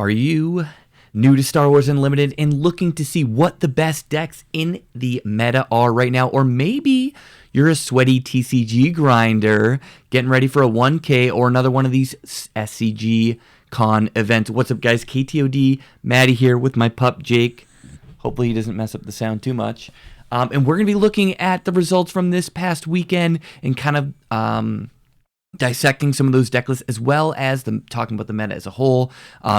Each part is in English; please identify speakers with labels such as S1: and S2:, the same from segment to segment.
S1: Are you new to Star Wars Unlimited and looking to see what the best decks in the meta are right now? Or maybe you're a sweaty TCG grinder getting ready for a 1K or another one of these SCG Con events. What's up, guys? KTOD, Maddie here with my pup, Jake. Hopefully he doesn't mess up the sound too much. And we're going to be looking at the results from this past weekend and kind of dissecting some of those deck lists, as well as talking about the meta as a whole.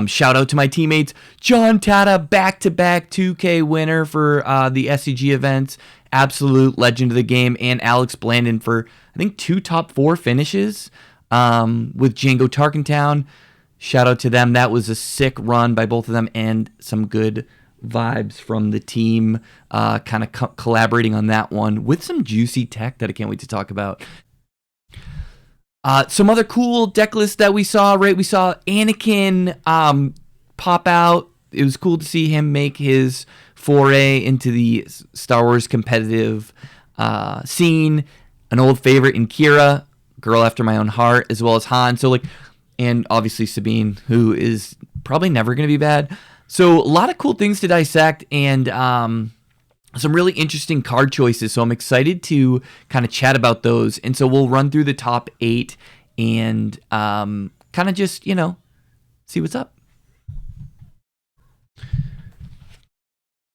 S1: Shout out to my teammates, John Tatta, back-to-back 2K winner for the SCG events, absolute legend of the game, and Alex Blandin for, I think, 2 top 4 finishes with Jango Tarktown. Shout out to them. That was a sick run by both of them and some good vibes from the team, kind of collaborating on that one with some juicy tech that I can't wait to talk about. Some other cool deck lists that we saw, right? We saw Anakin pop out. It was cool to see him make his foray into the Star Wars competitive scene. An old favorite in Qi'ra, girl after my own heart, as well as Han. So and obviously Sabine, who is probably never going to be bad. So a lot of cool things to dissect and some really interesting card choices. So I'm excited to kind of chat about those. And so we'll run through the top 8 and kind of just, see what's up.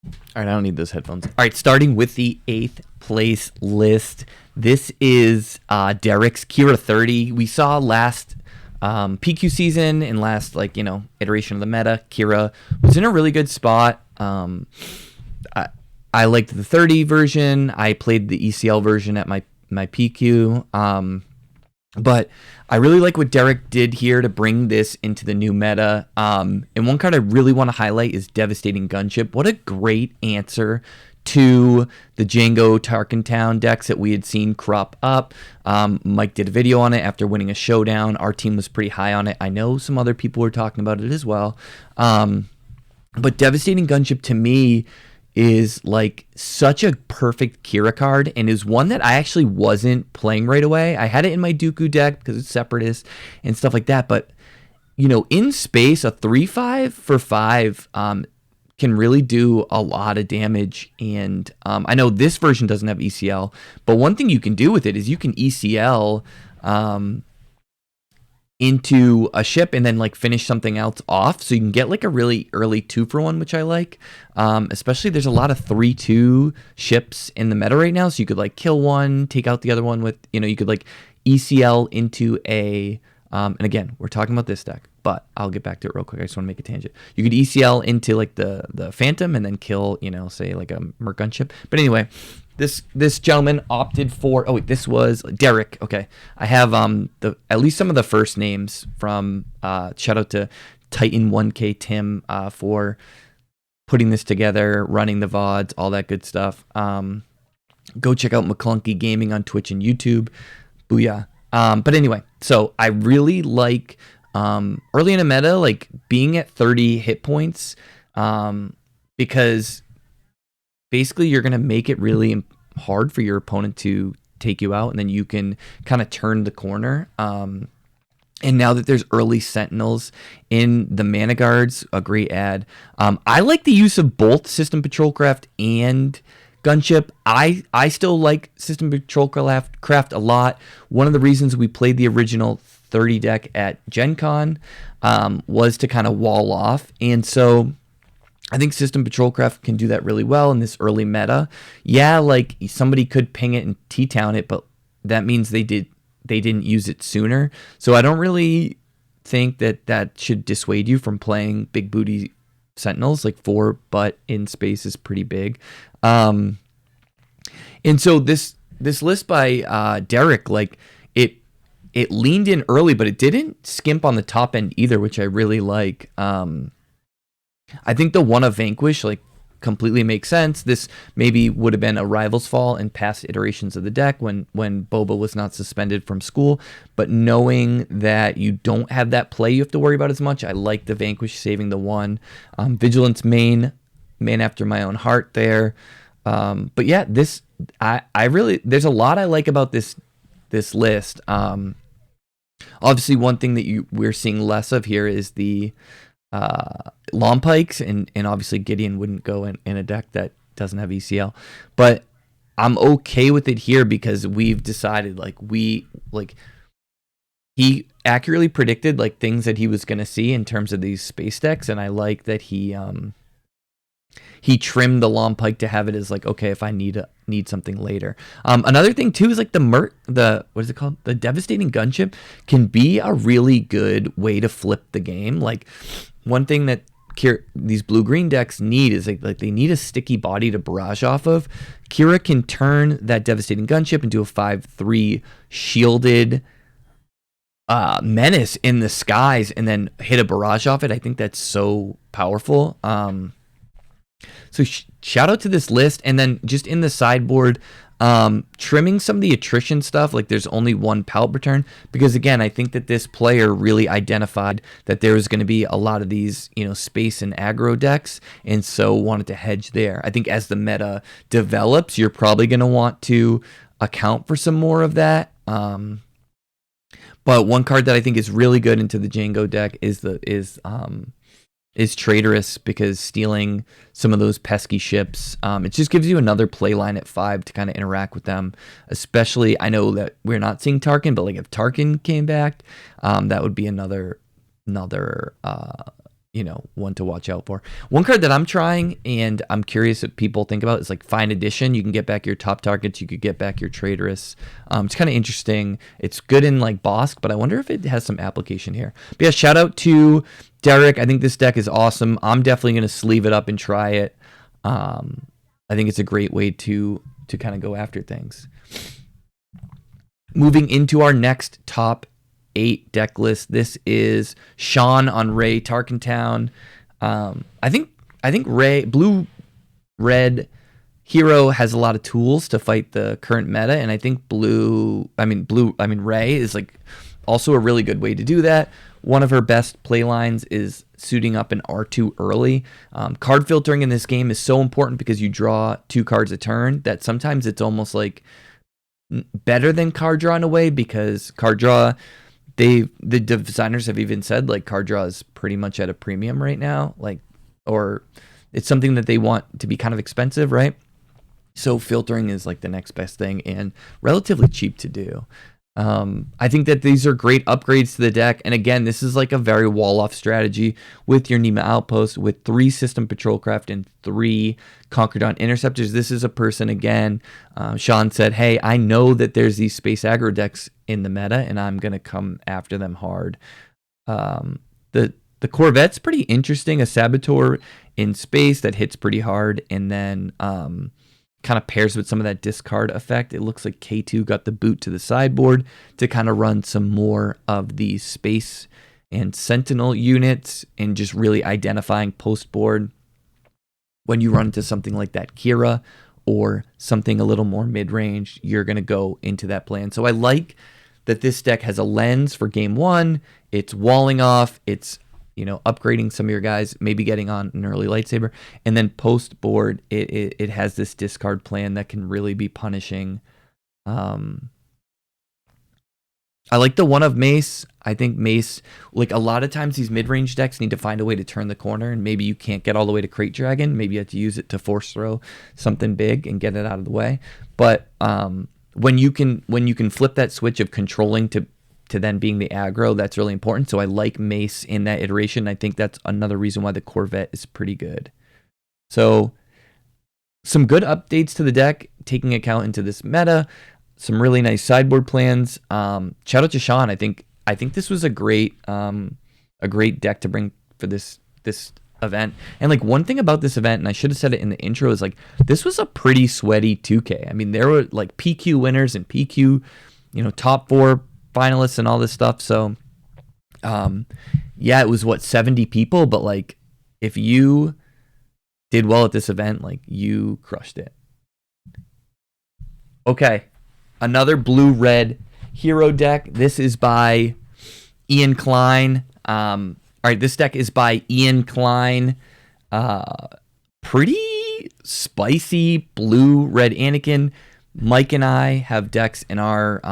S1: All right, I don't need those headphones. All right, starting with the 8th place list. This is Derrick's Qi'ra 30. We saw last PQ season and last iteration of the meta. Qi'ra was in a really good spot. I liked the 30 version. I played the ECL version at my PQ. But I really like what Derrick did here to bring this into the new meta. And one card I really want to highlight is Devastating Gunship. What a great answer to the Jango Tarktown decks that we had seen crop up. Mike did a video on it after winning a showdown. Our team was pretty high on it. I know some other people were talking about it as well. But Devastating Gunship to me is like such a perfect Qi'ra card, and is one that I actually wasn't playing right away. I had it in my Dooku deck because it's Separatist and stuff like that. But in space, a 3/5 for 5 can really do a lot of damage. And I know this version doesn't have ECL, but one thing you can do with it is you can ECL into a ship and then finish something else off. So you can get a really early 2-for-1, which I like. Especially there's a lot of 3/2 ships in the meta right now. So you could kill one, take out the other one with, you could ECL into a, and again, we're talking about this deck, but I'll get back to it real quick. I just want to make a tangent. You could ECL into the Phantom and then kill, say a Merc gunship. But anyway, this gentleman opted for, this was Derrick. Okay. I have at least some of the first names from, shout out to Titan 1K Tim for putting this together, running the VODs, all that good stuff. Go check out MaKlunky Gaming on Twitch and YouTube. Booyah. But anyway, so I really like early in a meta, being at 30 hit points, because basically you're going to make it really hard for your opponent to take you out, and then you can kind of turn the corner. And now that there's early Sentinels in the Mana Guards, a great add. I like the use of both System Patrol Craft and Gunship. I still like System Patrol Craft a lot. One of the reasons we played the original 30 deck at Gen Con was to kind of wall off. And so I think System Patrol Craft can do that really well in this early meta. Yeah, somebody could ping it and T-town it, but that means they didn't use it sooner. So I don't really think that should dissuade you from playing big booty Sentinels. 4 butt in space is pretty big. And so this list by Derrick, it leaned in early, but it didn't skimp on the top end either, which I really like. I think the one of Vanquish completely makes sense. This maybe would have been a Rival's Fall in past iterations of the deck when Boba was not suspended from school. But knowing that you don't have that play you have to worry about as much, I like the Vanquish saving the 1. Vigilance man after my own heart there. But yeah, I really, there's a lot I like about this list. Obviously, one thing that we're seeing less of here is the Lawn Pikes, and obviously Gideon wouldn't go in a deck that doesn't have ECL. But I'm okay with it here because we've decided he accurately predicted like things that he was going to see in terms of these space decks, and I like that he trimmed the Lawn Pike to have it as like, okay, if I need something later. Another thing too is like the what is it called? The Devastating Gunship can be a really good way to flip the game. Like one thing that these blue-green decks need is like they need a sticky body to barrage off of. Qi'ra can turn that Devastating Gunship into a 5/3 shielded menace in the skies and then hit a barrage off it. I think that's so powerful. So shout out to this list. And then just in the sideboard, trimming some of the attrition stuff, like there's only one palette return, because again, I think that this player really identified that there was going to be a lot of these, space and aggro decks, and so wanted to hedge there. I think as the meta develops, you're probably going to want to account for some more of that. But one card that I think is really good into the Jango deck is Traitorous, because stealing some of those pesky ships, it just gives you another play line at 5 to kind of interact with them. Especially, I know that we're not seeing Tarkin, but like if Tarkin came back, that would be another one to watch out for. One card that I'm trying and I'm curious if people think about is like Fine Edition. You can get back your top targets. You could get back your Traitorous. It's kind of interesting. It's good in like Bosk, but I wonder if it has some application here. But yeah, shout out to Derrick. I think this deck is awesome. I'm definitely going to sleeve it up and try it. I think it's a great way to kind of go after things. Moving into our next top 8 deck list. This is Sean on Rey Tarkintown. I think Rey blue-red hero has a lot of tools to fight the current meta, and I think Rey is like also a really good way to do that. One of her best play lines is suiting up an R2 early. Card filtering in this game is so important because you draw 2 cards a turn that sometimes it's almost like better than card draw in a way, because card draw, the designers have even said like card draw is pretty much at a premium right now, or it's something that they want to be kind of expensive, right? So filtering is like the next best thing and relatively cheap to do. I think that these are great upgrades to the deck, and again, this is like a very wall-off strategy with your Nima Outpost, with 3 System Patrol Craft and 3 Conquer Dawn Interceptors. This is a person, again, Sean said, hey, I know that there's these space aggro decks in the meta, and I'm going to come after them hard. The Corvette's pretty interesting, a Saboteur in space that hits pretty hard, and then kind of pairs with some of that discard effect. It looks like K2 got the boot to the sideboard to kind of run some more of these space and sentinel units and just really identifying post board when you run into something like that Qi'ra or something a little more mid-range, you're going to go into that plan. So I like that this deck has a lens for game 1. It's walling off. It's upgrading some of your guys, maybe getting on an early lightsaber, and then post board, it has this discard plan that can really be punishing. I like the one of Mace. I think Mace, like a lot of times these mid-range decks need to find a way to turn the corner, and maybe you can't get all the way to Crate Dragon. Maybe you have to use it to force throw something big and get it out of the way. But when you can flip that switch of controlling to then being the aggro, that's really important. So I like Mace in that iteration. I think that's another reason why the Corvette is pretty good. So some good updates to the deck, taking account into this meta. Some really nice sideboard plans. Shout out to Sean. I think this was a great deck to bring for this event. And like one thing about this event, and I should have said it in the intro, is like this was a pretty sweaty 2K. I mean, there were like PQ winners and PQ, top 4 finalists and all this stuff. So yeah, it was 70 people, but like if you did well at this event, like you crushed it. Okay, another blue-red hero deck. This is by Ian Klein. All right, this deck is by Ian Klein. Pretty spicy blue-red Anakin. Mike and I have decks in our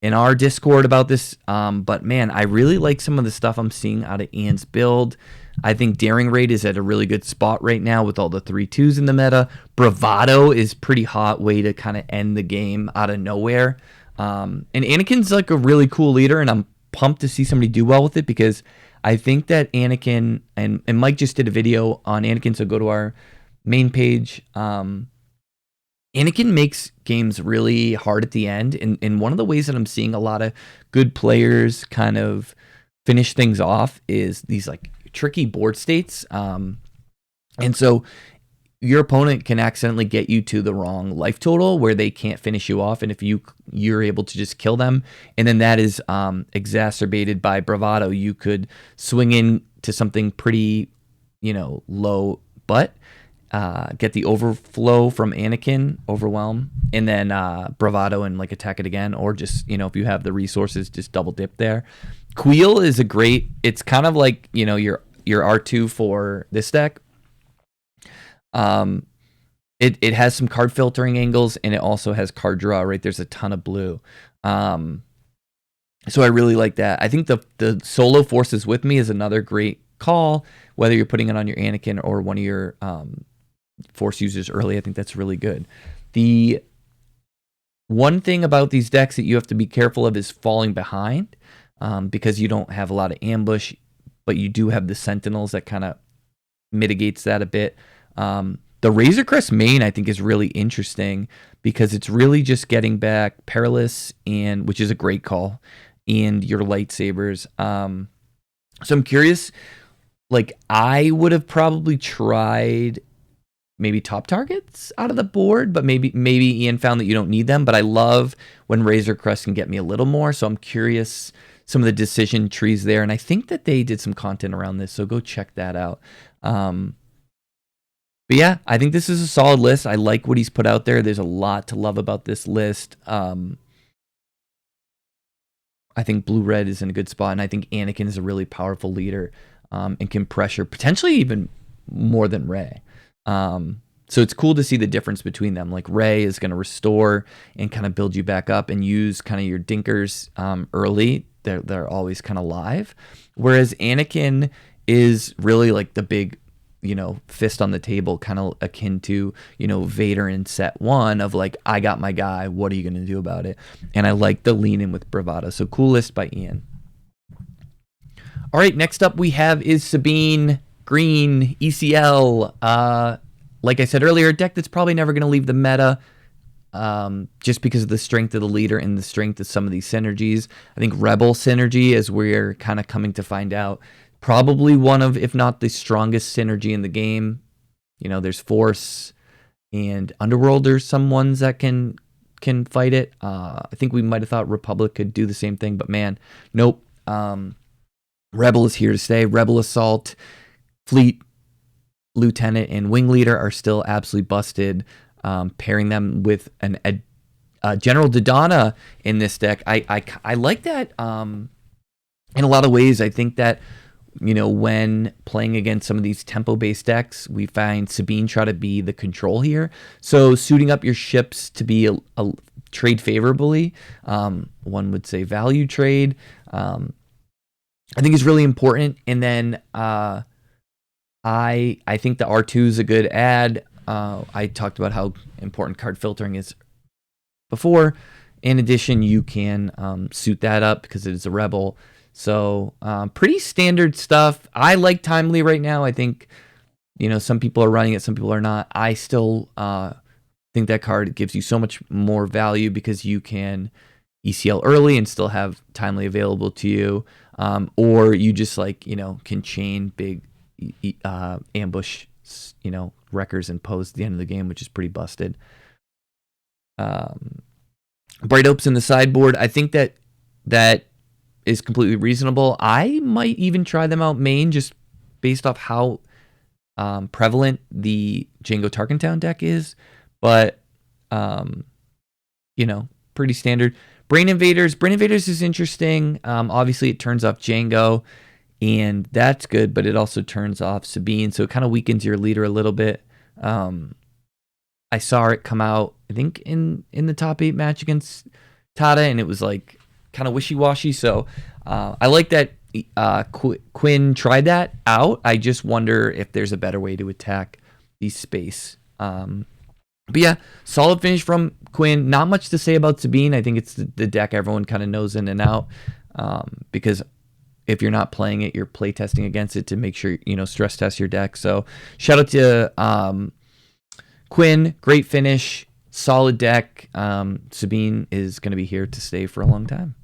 S1: in our Discord about this. But man, I really like some of the stuff I'm seeing out of Ian's build. I think Daring Raid is at a really good spot right now with all the 3-2s in the meta. Bravado is pretty hot way to kind of end the game out of nowhere. And Anakin's like a really cool leader, and I'm pumped to see somebody do well with it, because I think that Anakin, and Mike just did a video on Anakin, so go to our main page. Anakin makes games really hard at the end, and one of the ways that I'm seeing a lot of good players kind of finish things off is these like tricky board states. And so your opponent can accidentally get you to the wrong life total where they can't finish you off, and if you're able to just kill them, and then that is exacerbated by Bravado, you could swing in to something pretty, low, but get the overflow from Anakin, overwhelm, and then Bravado and like attack it again, or just, if you have the resources, just double dip there. Queel is a great, it's kind of like, your R2 for this deck. It has some card filtering angles, and it also has card draw, right? There's a ton of blue. So I really like that. I think the solo Forces with Me is another great call, whether you're putting it on your Anakin or one of your Force users early. I think that's really good. The one thing about these decks that you have to be careful of is falling behind, because you don't have a lot of ambush, but you do have the Sentinels that kind of mitigates that a bit. The Razor Crest main, I think, is really interesting because it's really just getting back Perilous, and which is a great call, and your lightsabers. So I'm curious, like, I would have probably tried maybe top targets out of the board, but maybe Ian found that you don't need them. But I love when Razor Crest can get me a little more, so I'm curious some of the decision trees there, and I think that they did some content around this, so go check that out. But yeah, I think this is a solid list. I like what he's put out there. There's a lot to love about this list. I think Blue-Red is in a good spot, and I think Anakin is a really powerful leader, and can pressure potentially even more than Rey. So it's cool to see the difference between them. Like, Rey is going to restore and kind of build you back up and use kind of your dinkers early. They're always kind of live. Whereas Anakin is really like the big, fist on the table, kind of akin to, Vader in set 1 of like, I got my guy, what are you going to do about it? And I like the lean in with Bravado. So cool list by Ian. All right, next up we have is Sabine ECL. Like I said earlier, a deck that's probably never going to leave the meta, just because of the strength of the leader and the strength of some of these synergies. I think Rebel synergy, as we're kind of coming to find out, probably one of, if not the strongest synergy in the game. There's Force and Underworld. There's some ones that can fight it. I think we might have thought Republic could do the same thing, but man, nope. Rebel is here to stay. Rebel Assault, Fleet, Lieutenant, and Wing Leader are still absolutely busted. Pairing them with General Dodonna in this deck, I like that. In a lot of ways, I think that, when playing against some of these tempo-based decks, we find Sabine try to be the control here. So suiting up your ships to be a trade favorably, one would say value trade, I think is really important. And then I think the R2 is a good add. I talked about how important card filtering is before. In addition, you can suit that up because it is a Rebel. So pretty standard stuff. I like Timely right now. I think, some people are running it, some people are not. I still think that card gives you so much more value because you can ECL early and still have Timely available to you. Or you just can chain big ambush, wreckers and pose at the end of the game, which is pretty busted. Bright Opes in the sideboard, I think that is completely reasonable. I might even try them out main just based off how prevalent the Jango Tarktown deck is, but pretty standard. Brain Invaders is interesting. Obviously it turns off Jango, and that's good, but it also turns off Sabine, so it kind of weakens your leader a little bit. I saw it come out, I think, in the top 8 match against Tatta, and it was like kind of wishy-washy. So I like that Quinn tried that out. I just wonder if there's a better way to attack the space. But yeah, solid finish from Quinn. Not much to say about Sabine. I think it's the deck everyone kind of knows in and out, because if you're not playing it, you're play testing against it to make sure, stress test your deck. So shout out to Quinn. Great finish. Solid deck. Sabine is going to be here to stay for a long time.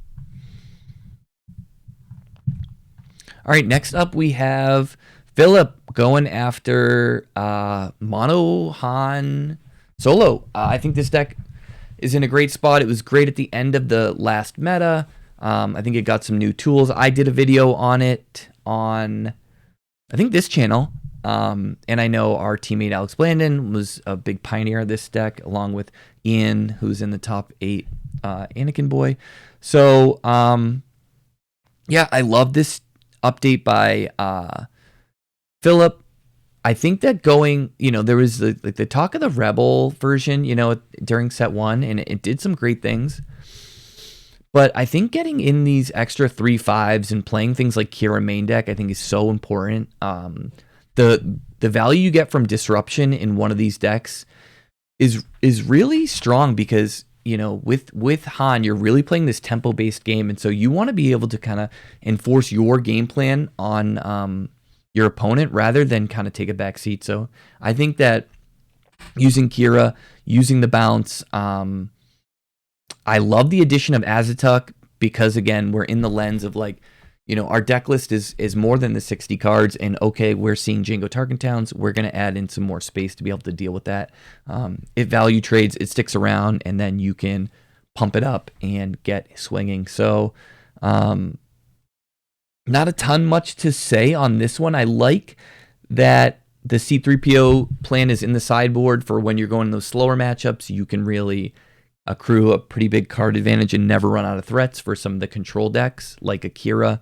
S1: All right, next up we have Filip going after Mono Han Solo. I think this deck is in a great spot. It was great at the end of the last meta. I think it got some new tools. I did a video on it on, I think, this channel. And I know our teammate Alex Blandin was a big pioneer of this deck, along with Ian, who's in the top 8 Anakin boy. So, yeah, I love this update by Filip. I think that going, there was the talk of the Rebel version, during set 1, and it did some great things. But I think getting in these extra 3/5s and playing things like Qi'ra main deck, I think is so important. The value you get from disruption in one of these decks is really strong because, with Han, you're really playing this tempo-based game, and so you want to be able to kind of enforce your game plan on your opponent rather than kind of take a back seat. So I think that using Qi'ra, using the bounce, I love the addition of Azatuk because, again, we're in the lens of our deck list is more than the 60 cards, and okay, we're seeing Jango Tarkintowns. We're going to add in some more space to be able to deal with that. It value trades, it sticks around, and then you can pump it up and get swinging. So, not a ton much to say on this one. I like that the C3PO plan is in the sideboard for when you're going those slower matchups. You can really accrue a pretty big card advantage and never run out of threats for some of the control decks like a Qi'ra.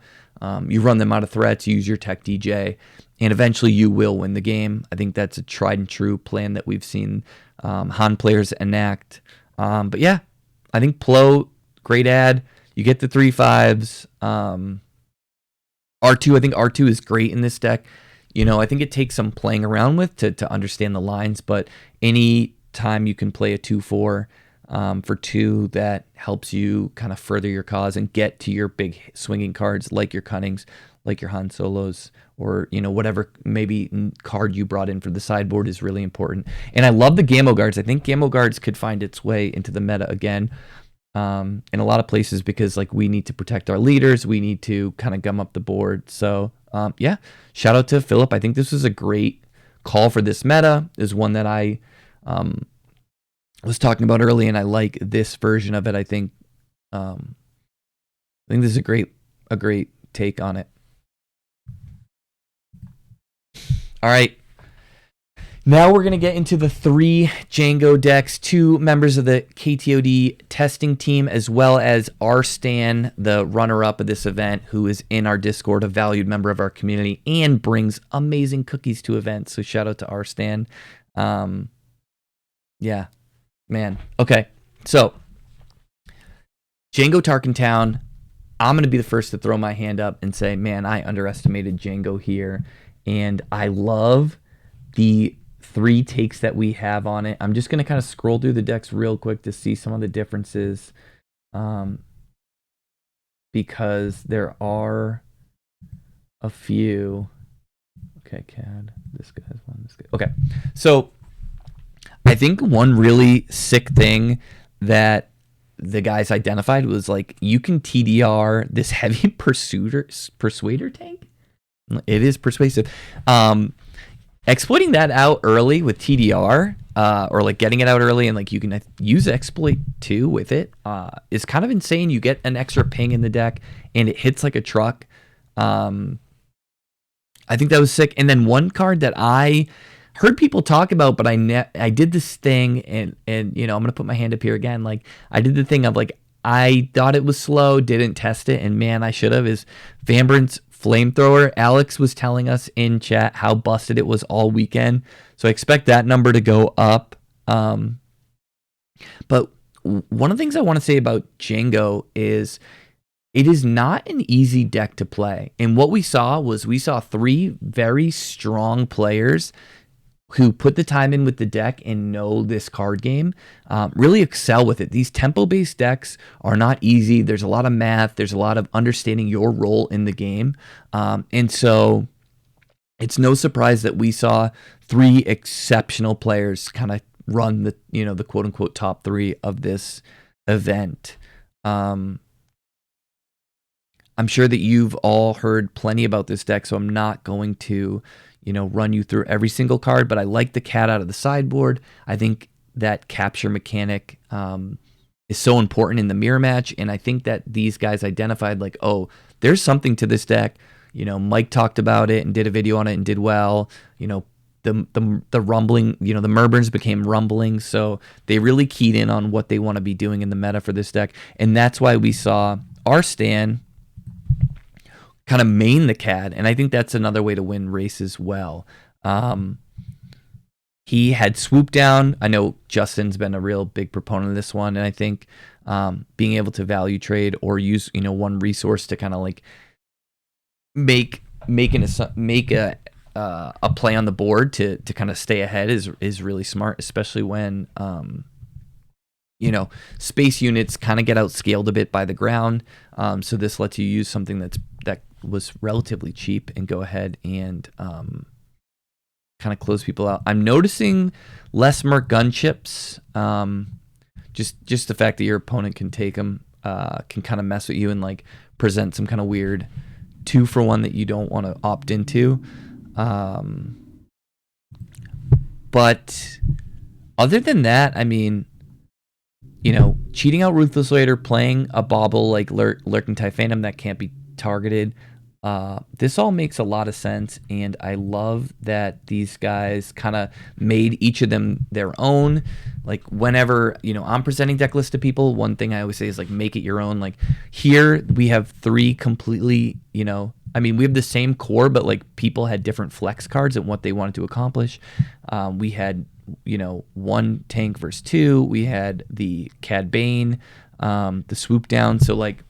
S1: You run them out of threats, use your Tech DJ, and eventually you will win the game. I think that's a tried and true plan that we've seen Han players enact. But yeah, I think Plo, great ad. You get the 3/5s. R2, I think R2 is great in this deck. I think it takes some playing around with to understand the lines, but any time you can play a 2/4 for 2, that helps you kind of further your cause and get to your big swinging cards like your Cunnings, like your Han Solos, or whatever maybe card you brought in for the sideboard is really important. And I love the Gammo Guards. I think Gammo Guards could find its way into the meta again in a lot of places because we need to protect our leaders. We need to kind of gum up the board. So yeah, shout out to Filip. I think this was a great call for this meta. Is one that I was talking about early, and I like this version of it. I think this is a great take on it. All right. Now we're going to get into the 3 Jango decks, 2 members of the KTOD testing team, as well as Arstan, the runner-up of this event, who is in our Discord, a valued member of our community, and brings amazing cookies to events. So shout out to Arstan. Yeah, man. Okay, so Jango Tarktown. I'm going to be the first to throw my hand up and say, man, I underestimated Jango here, and I love the 3 takes that we have on it. I'm just going to kind of scroll through the decks real quick to see some of the differences, because there are a few. Okay, CAD. This guy's one. This guy. Okay, so I think one really sick thing that the guys identified was you can TDR this heavy persuader tank. It is persuasive. Exploiting that out early with TDR, or getting it out early and you can use exploit 2 with it, is kind of insane. You get an extra ping in the deck and it hits like a truck. I think that was sick. And then one card that I heard people talk about, but I did this thing, and I'm gonna put my hand up here again. I did the thing of I thought it was slow, didn't test it, and man, I should have. Is Vambrant's Flamethrower. Alex was telling us in chat how busted it was all weekend, so I expect that number to go up. But one of the things I want to say about Jango is it is not an easy deck to play. And what we saw three very strong players who put the time in with the deck and know this card game, really excel with it. These tempo-based decks are not easy. There's a lot of math. There's a lot of understanding your role in the game. And so it's no surprise that we saw three exceptional players kind of run the quote-unquote top three of this event. I'm sure that you've all heard plenty about this deck, so I'm not going to run you through every single card, but I like the cat out of the sideboard. I think that capture mechanic is so important in the mirror match, and I think that these guys identified like, oh, there's something to this deck. Mike talked about it and did a video on it and did well. The rumbling, the Murburns became rumbling, so they really keyed in on what they want to be doing in the meta for this deck, and that's why we saw our Stan kind of main the CAD, and I think that's another way to win races well. He had swoop down. I know Justin's been a real big proponent of this one, and I think being able to value trade or use one resource to kind of like make a play on the board to kind of stay ahead is really smart, especially when space units kind of get outscaled a bit by the ground. So this lets you use something that was relatively cheap and go ahead and kind of close people out. I'm noticing less Merc gun chips. Just the fact that your opponent can take them can kind of mess with you and like present some kind of weird 2-for-1 that you don't want to opt into. But other than that, I mean, cheating out Ruthless Raider, playing a bauble like Lurking Typhanum that can't be targeted. This all makes a lot of sense, and I love that these guys kind of made each of them their own. Like whenever I'm presenting deck lists to people, one thing I always say is like make it your own. Like here we have three completely, we have the same core, but like people had different flex cards and what they wanted to accomplish. We had one tank versus two. We had the Cad Bane, the swoop down. So like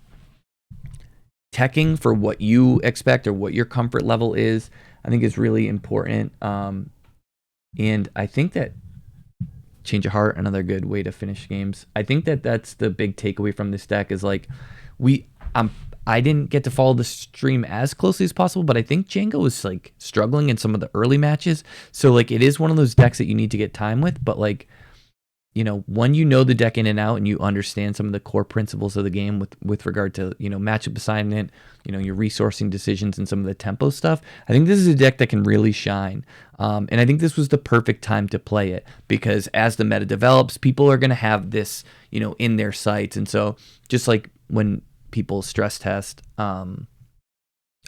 S1: teching for what you expect or what your comfort level is, I think is really important. And I think that Change of Heart, another good way to finish games. I think that that's the big takeaway from this deck is like I didn't get to follow the stream as closely as possible, but I think Jango was like struggling in some of the early matches. So like it is one of those decks that you need to get time with, but like when the deck in and out and you understand some of the core principles of the game with regard to, matchup assignment, your resourcing decisions and some of the tempo stuff, I think this is a deck that can really shine. And I think this was the perfect time to play it because as the meta develops, people are going to have this, in their sights. And so just like when people stress test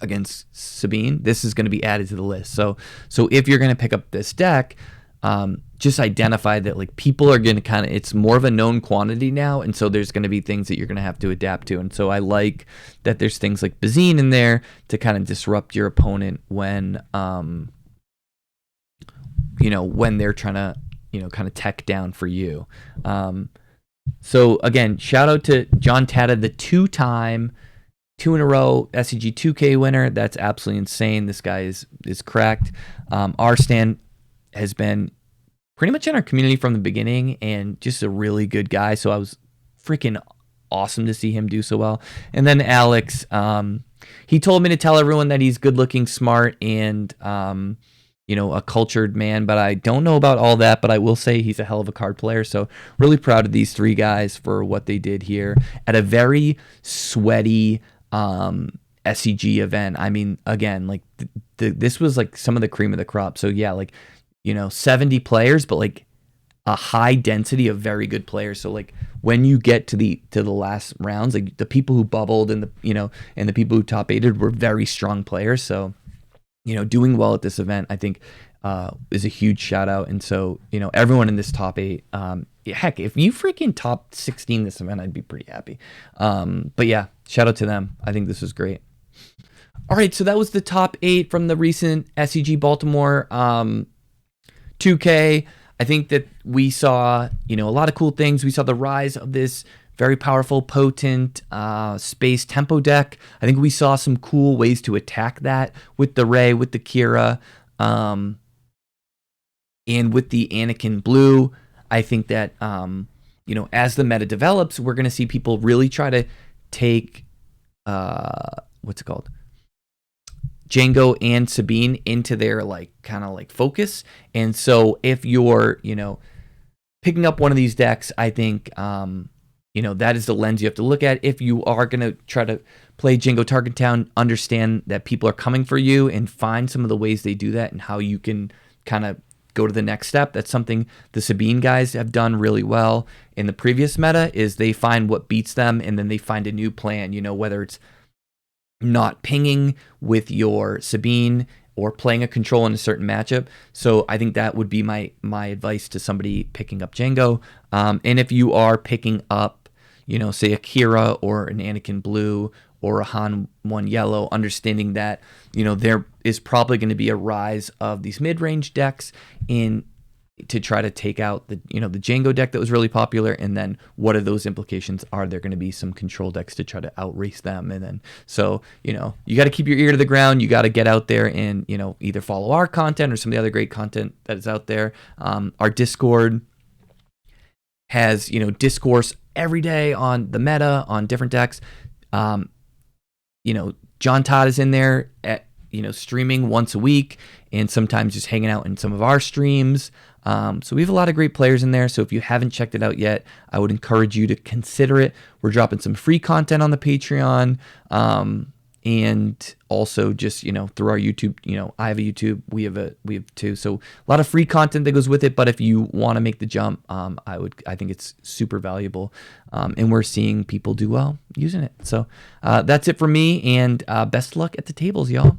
S1: against Sabine, this is going to be added to the list. So if you're going to pick up this deck, just identify that like people are going to it's more of a known quantity now, and so there's going to be things that you're going to have to adapt to. And so I like that there's things like Bazine in there to kind of disrupt your opponent when when they're trying to kind of tech down for you. So again, shout out to John Tatta, the 2-time 2 in a row SCG 2K winner. That's absolutely insane. This guy is cracked. Our Stan has been pretty much in our community from the beginning and just a really good guy. So I was freaking awesome to see him do so well. And then Alex, he told me to tell everyone that he's good looking, smart, and, a cultured man, but I don't know about all that, but I will say he's a hell of a card player. So really proud of these three guys for what they did here at a very sweaty, SCG event. I mean, again, like this was like some of the cream of the crop. So yeah, like, 70 players, but like a high density of very good players. So like when you get to the last rounds, like the people who bubbled and the people who top 8'd were very strong players. So, doing well at this event, I think is a huge shout out. And so, everyone in this top 8, heck, if you freaking top 16 this event, I'd be pretty happy. But yeah, shout out to them. I think this was great. All right, so that was the top 8 from the recent SCG Baltimore 2K. I think that we saw, a lot of cool things. We saw the rise of this very powerful, potent space tempo deck. I think we saw some cool ways to attack that with the Rey, with the Qi'ra, and with the Anakin blue. I think that as the meta develops, we're going to see people really try to take what's it called? Jango and Sabine into their kind of focus. And so if you're, picking up one of these decks, I think, that is the lens you have to look at. If you are going to try to play Jango Tarktown, understand that people are coming for you and find some of the ways they do that and how you can kind of go to the next step. That's something the Sabine guys have done really well in the previous meta, is they find what beats them and then they find a new plan, whether it's not pinging with your Sabine or playing a control in a certain matchup. So I think that would be my advice to somebody picking up Jango. And if you are picking up, say a Qi'ra or an Anakin blue or a Han 1 yellow, understanding that, there is probably going to be a rise of these mid-range decks to try to take out the Jango deck that was really popular, and then what are those implications? Are there going to be some control decks to try to outrace them? And then so you got to keep your ear to the ground. You got to get out there and either follow our content or some of the other great content that is out there. Our Discord has discourse every day on the meta, on different decks. John Todd is in there at streaming once a week, and sometimes just hanging out in some of our streams. So we have a lot of great players in there. So if you haven't checked it out yet, I would encourage you to consider it. We're dropping some free content on the Patreon, and also just through our YouTube. I have a YouTube. We have two. So a lot of free content that goes with it. But if you want to make the jump, I think it's super valuable, and we're seeing people do well using it. So that's it for me, and best luck at the tables, y'all.